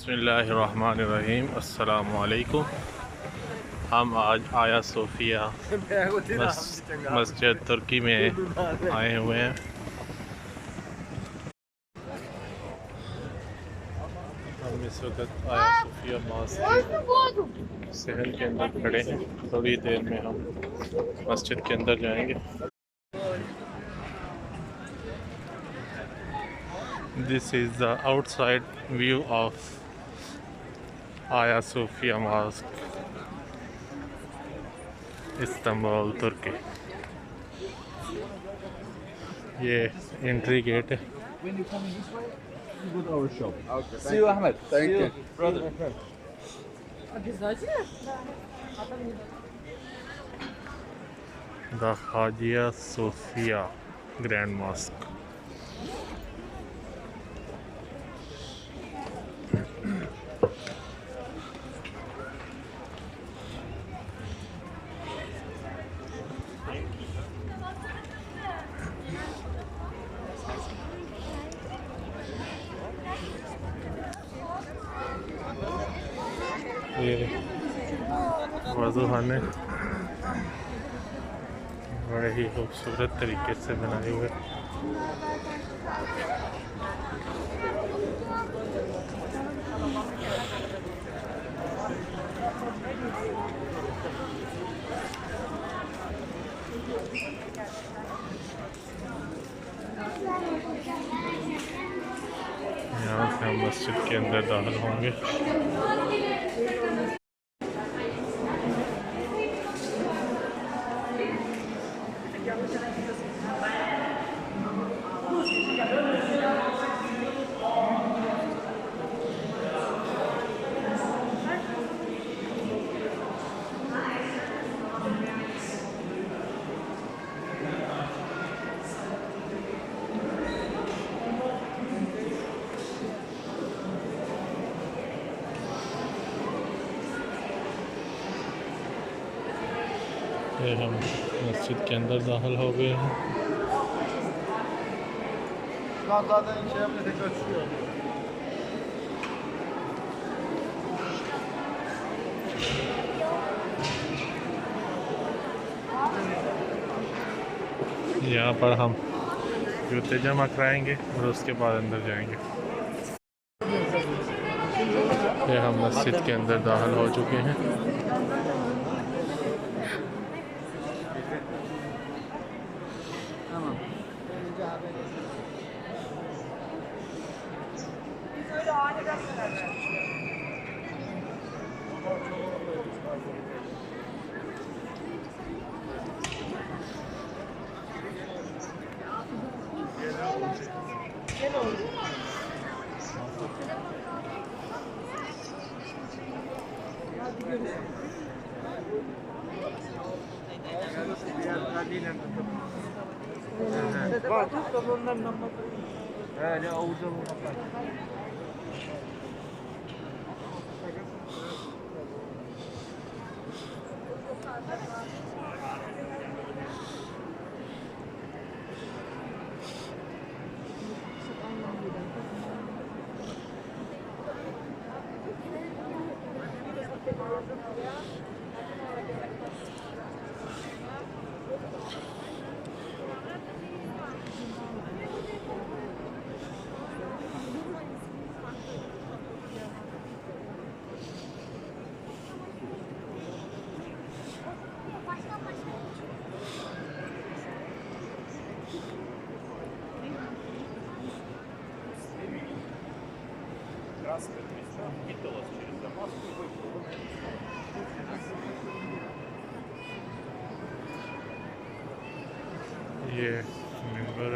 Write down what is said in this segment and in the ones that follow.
बिस्मिल्लाहिर्रहमानिर्रहीम। अस्सलामुअलैकुम। हम आज आया सोफिया मस्जिद तुर्की में आए हुए हैं। हम इस वक्त आया सोफिया मस्जिद शहर के अंदर खड़े हैं। थोड़ी देर में हम मस्जिद के अंदर जाएंगे। This is the outside view of Hagia Sophia Mosque, Istanbul, तुर्की। ये एंट्री गेट है। When you coming this way, you go to our shop. Okay. See you, Ahmed. Thank you. Brother. The Hagia Sophia Grand Mosque. ये वज़ू खाने बड़े ही खूबसूरत तरीके से बनाए हुए। यहाँ से हम मस्जिद के अंदर दाखिल होंगे। ये हम मस्जिद के अंदर दाखिल हो गए हैं। यहाँ पर हम जूते जमा कराएंगे और उसके बाद अंदर जाएंगे। ये हम मस्जिद के अंदर दाखिल हो चुके हैं। ये मिंबर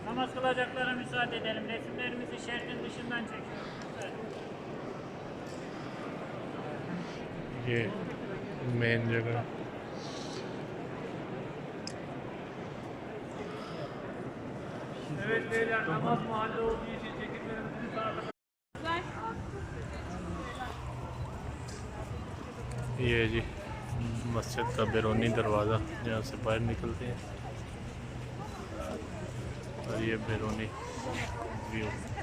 Namaz kılacaklara müsaade edelim. Resimlerimizi şehrin dışından çekiyoruz. ये मेन जगह। ये जी मस्जिद का बैरूनी दरवाज़ा जहाँ से बाहर निकलते हैं और ये बैरूनी व्यू।